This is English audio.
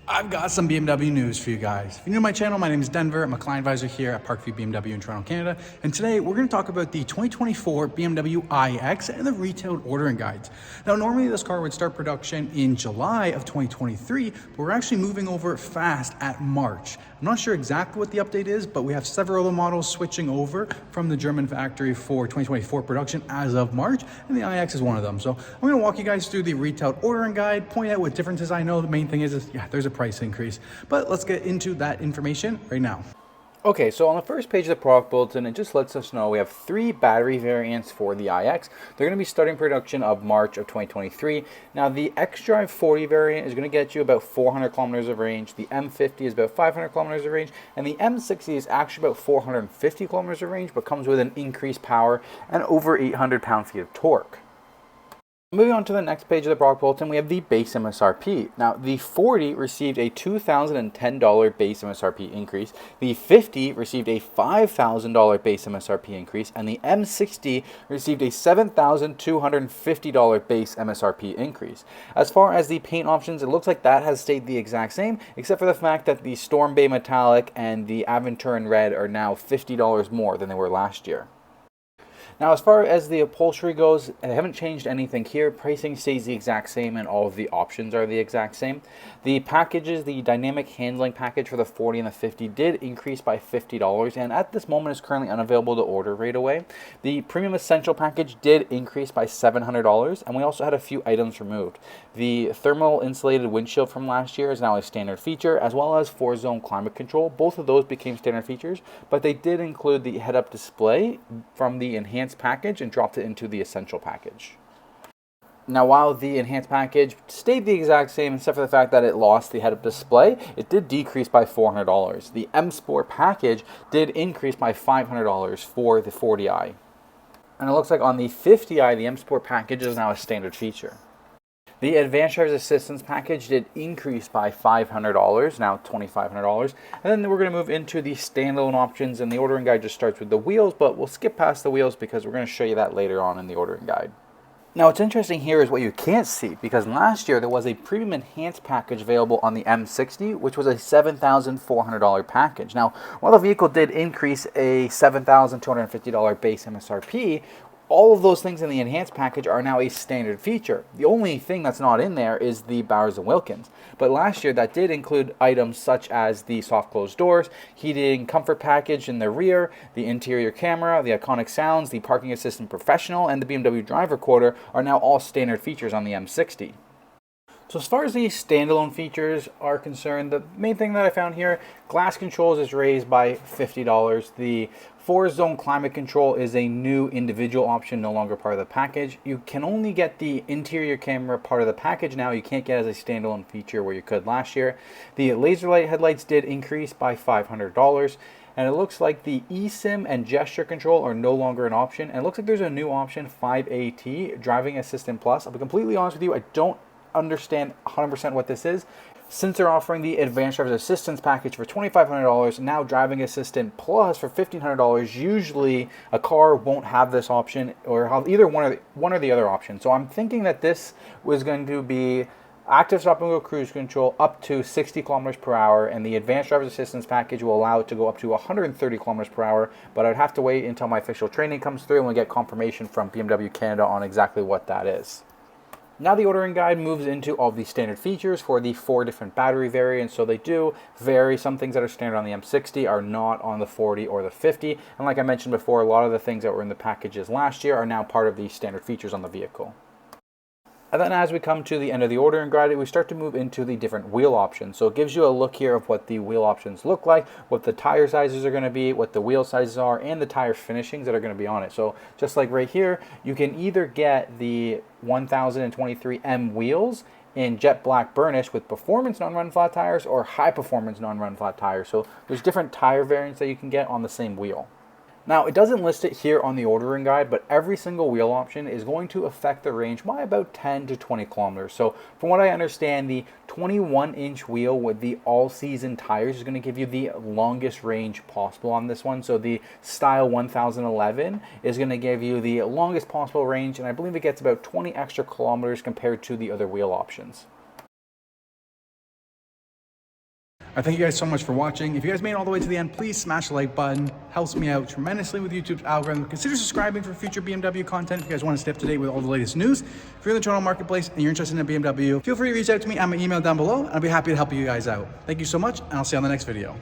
I've got some BMW news for you guys. If you're new to my channel, my name is Denver. I'm a client advisor here at Parkview BMW in Toronto, Canada. And today we're going to talk about the 2024 BMW iX and the retailed ordering guides. Now, normally this car would start production in July of 2023, but we're actually moving over fast at March. I'm not sure exactly what the update is, but we have several other models switching over from the German factory for 2024 production as of March, and the iX is one of them. So I'm going to walk you guys through the retailed ordering guide, point out what differences I know. The main thing is yeah, there's a price increase, but let's get into that information right now. Okay, so on the first page of the product bulletin, it just lets us know we have 3 battery variants for the iX. They're going to be starting production of March of 2023. Now, the xDrive 40 variant is going to get you about 400 kilometers of range. The M50 is about 500 kilometers of range, and the M60 is actually about 450 kilometers of range, but comes with an increased power and over 800 pound-feet of torque. Moving on to the next page of the product bulletin, we have the base MSRP. Now, the 40 received a $2,010 base MSRP increase, the 50 received a $5,000 base MSRP increase, and the M60 received a $7,250 base MSRP increase. As far as the paint options, it looks like that has stayed the exact same, except for the fact that the Storm Bay Metallic and the Aventurin Red are now $50 more than they were last year. Now, as far as the upholstery goes, I haven't changed anything here. Pricing stays the exact same and all of the options are the exact same. The packages, the dynamic handling package for the 40 and the 50 did increase by $50, and at this moment is currently unavailable to order right away. The premium essential package did increase by $700, and we also had a few items removed. The thermal insulated windshield from last year is now a standard feature, as well as 4-zone climate control. Both of those became standard features, but they did include the head-up display from the enhanced package and dropped it into the essential package. Now, while the enhanced package stayed the exact same except for the fact that it lost the head-up display, it did decrease by $400. The M Sport package did increase by $500 for the 40i. And it looks like on the 50i, the M Sport package is now a standard feature. The Advanced Driver's Assistance package did increase by $500, now $2,500. And then we're going to move into the standalone options, and the ordering guide just starts with the wheels, but we'll skip past the wheels because we're going to show you that later on in the ordering guide. Now, what's interesting here is what you can't see, because last year there was a premium enhanced package available on the M60, which was a $7,400 package. Now, while the vehicle did increase a $7,250 base MSRP, all of those things in the enhanced package are now a standard feature. The only thing that's not in there is the Bowers & Wilkins. But last year that did include items such as the soft closed doors, heating comfort package in the rear, the interior camera, the iconic sounds, the parking assistant professional, and the BMW driver recorder are now all standard features on the M60. So as far as the standalone features are concerned, the main thing that I found here, glass controls is raised by $50. The 4-zone climate control is a new individual option, no longer part of the package. You can only get the interior camera part of the package now. You can't get it as a standalone feature where you could last year. The laser light headlights did increase by $500. And it looks like the eSIM and gesture control are no longer an option. And it looks like there's a new option, 5AT, Driving Assistant Plus. I'll be completely honest with you, I don't understand 100% what this is. Since they're offering the Advanced Driver's Assistance package for $2,500, now Driving Assistant Plus for $1,500, usually a car won't have this option or have either one or the other option. So I'm thinking that this was going to be active stop and go cruise control up to 60 kilometers per hour, and the Advanced Driver's Assistance package will allow it to go up to 130 kilometers per hour, but I'd have to wait until my official training comes through and we get confirmation from BMW Canada on exactly what that is. Now the ordering guide moves into all the standard features for the 4 different battery variants, so they do vary. Some things that are standard on the M60 are not on the 40 or the 50, and like I mentioned before, a lot of the things that were in the packages last year are now part of the standard features on the vehicle. And then as we come to the end of the ordering guide, we start to move into the different wheel options. So it gives you a look here of what the wheel options look like, what the tire sizes are going to be, what the wheel sizes are, and the tire finishings that are going to be on it. So just like right here, you can either get the 1023M wheels in jet black burnish with performance non-run flat tires or high performance non-run flat tires. So there's different tire variants that you can get on the same wheel. Now, it doesn't list it here on the ordering guide, but every single wheel option is going to affect the range by about 10 to 20 kilometers. So from what I understand, the 21-inch wheel with the all-season tires is going to give you the longest range possible on this one. So the Style 1011 is going to give you the longest possible range, and I believe it gets about 20 extra kilometers compared to the other wheel options. I thank you guys so much for watching. If you guys made it all the way to the end, please smash the like button. Helps me out tremendously with YouTube's algorithm. Consider subscribing for future BMW content if you guys want to stay up to date with all the latest news. If you're in the Toronto marketplace and you're interested in a BMW, feel free to reach out to me. I'm an email down below, and I'll be happy to help you guys out. Thank you so much, and I'll see you on the next video.